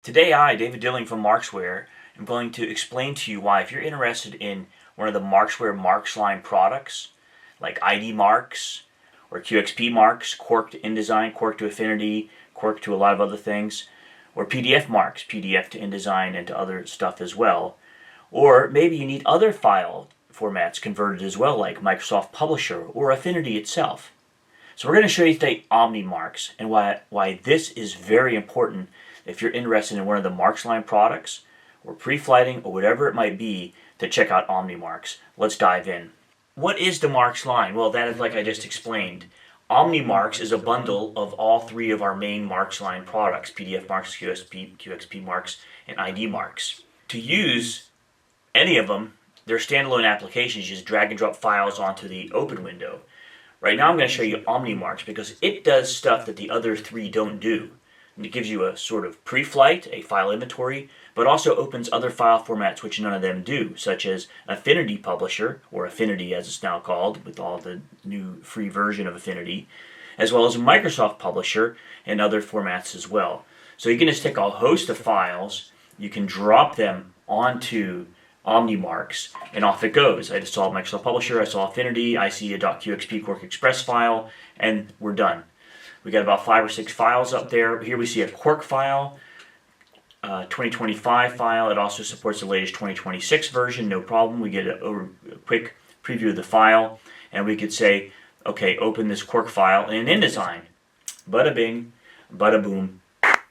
Today I, David Dilling from Markzware, am going to explain to you why if you're interested in one of the Markzware Markz line products, like IDMarkz or QXPMarkz, Quark to InDesign, Quark to Affinity, Quark to a lot of other things, or PDFMarkz, PDF to InDesign and to other stuff as well, or maybe you need other file formats converted as well, like Microsoft Publisher or Affinity itself. So we're going to show you today OmniMarkz and why this is very important if you're interested in one of the Markz line products or pre-flighting or whatever it might be, to check out OmniMarkz. Let's dive in. What is the Markz line? Well, that is like I just explained. OmniMarkz is a bundle of all three of our main Markz line products, PDFMarkz, QXPMarkz, and IDMarkz. To use any of them, they're standalone applications. You just drag and drop files onto the open window. Right now I'm going to show you OmniMarkz because it does stuff that the other three don't do. And it gives you a sort of pre-flight, a file inventory, but also opens other file formats which none of them do, such as Affinity Publisher, or Affinity as it's now called, with all the new free version of Affinity, as well as Microsoft Publisher and other formats as well. So you can just take a host of files, you can drop them onto OmniMarkz, and off it goes. I just saw Microsoft Publisher, I saw Affinity, I see a .qxp QuarkXPress file, and we're done. We got about 5 or 6 files up there. Here we see a Quark file, 2025 file. It also supports the latest 2026 version, no problem. We get a quick preview of the file, and we could say, okay, open this Quark file in InDesign. Bada bing, bada boom,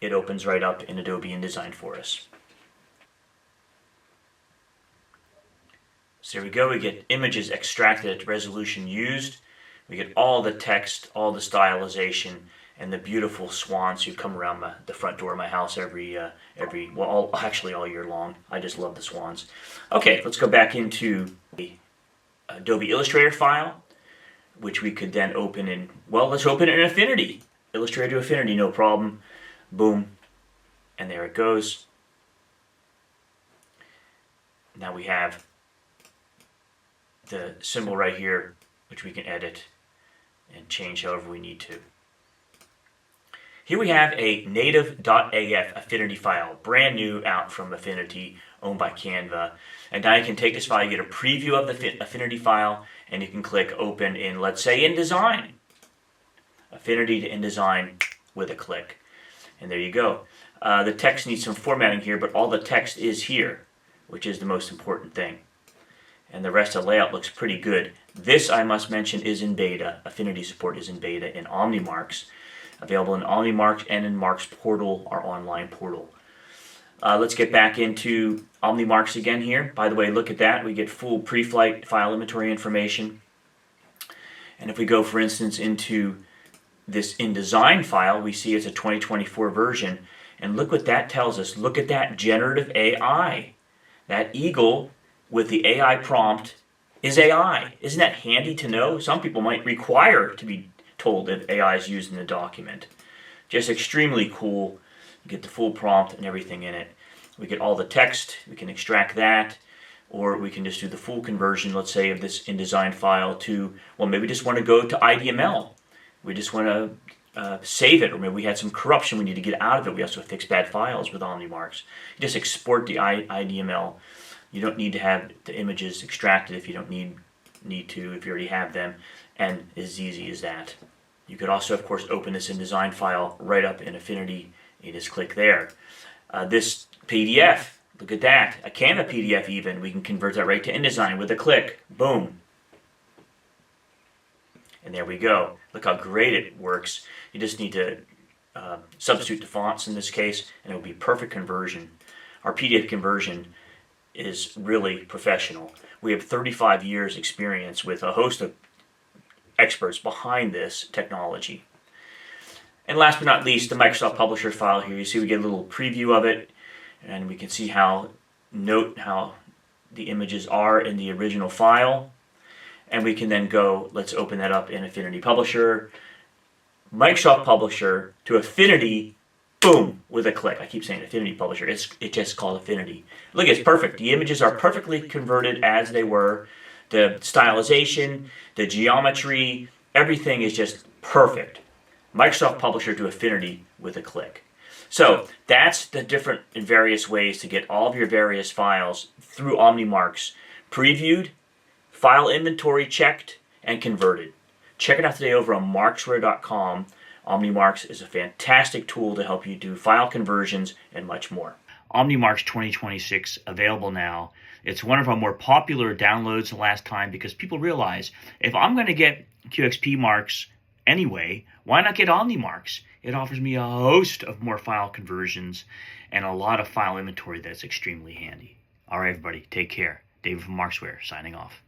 it opens right up in Adobe InDesign for us. So here we go, we get images extracted at resolution used. We get all the text, all the stylization, and the beautiful swans who come around the front door of my house actually all year long. I just love the swans. Okay, let's go back into the Adobe Illustrator file, which we could then open in, well, let's open it in Affinity. Illustrator to Affinity, no problem. Boom, and there it goes. Now we have the symbol right here, which we can edit and change however we need to. Here we have a native.af Affinity file, brand new out from Affinity, owned by Canva. And now you can take this file, you get a preview of the Affinity file, and you can click open in, let's say, InDesign. Affinity to InDesign with a click. And there you go. The text needs some formatting here, but all the text is here, which is the most important thing. And the rest of the layout looks pretty good. This, I must mention, is in beta. Affinity support is in beta in OmniMarkz. Available in OmniMarkz and in Markz Portal, our online portal. Let's get back into OmniMarkz again here. By the way, look at that. We get full pre-flight file inventory information. And if we go, for instance, into this InDesign file, we see it's a 2024 version. And look what that tells us. Look at that generative AI. That eagle with the AI prompt is AI. Isn't that handy to know? Some people might require to be told if AI is used in the document. Just extremely cool. You get the full prompt and everything in it. We get all the text. We can extract that, or we can just do the full conversion, let's say, of this InDesign file to, well, maybe we just want to go to IDML. We just want to save it, or maybe we had some corruption we need to get out of it. We also fix bad files with OmniMarkz. You just export the IDML. You don't need to have the images extracted if you don't need to, if you already have them, and as easy as that. You could also, of course, open this InDesign file right up in Affinity. You just click there. This PDF, look at that, a Canva PDF even, we can convert that right to InDesign with a click. Boom. And there we go. Look how great it works. You just need to substitute the fonts in this case, and it will be perfect conversion. Our PDF conversion is really professional. We have 35 years experience with a host of experts behind this technology. And last but not least, the Microsoft Publisher file here. You see we get a little preview of it, and we can see note how the images are in the original file. And we can then go, let's open that up in Affinity Publisher, Microsoft Publisher to Affinity, boom, with a click. I keep saying Affinity Publisher. It's just called Affinity. Look, it's perfect. The images are perfectly converted as they were. The stylization, the geometry, everything is just perfect. Microsoft Publisher to Affinity with a click. So that's the different and various ways to get all of your various files through OmniMarkz previewed, file inventory checked, and converted. Check it out today over on Markzware.com. OmniMarkz is a fantastic tool to help you do file conversions and much more. OmniMarkz 2026 available now. It's one of our more popular downloads the last time because people realize if I'm going to get QXPMarkz anyway, why not get OmniMarkz? It offers me a host of more file conversions and a lot of file inventory that's extremely handy. All right, everybody, take care. David from Markzware signing off.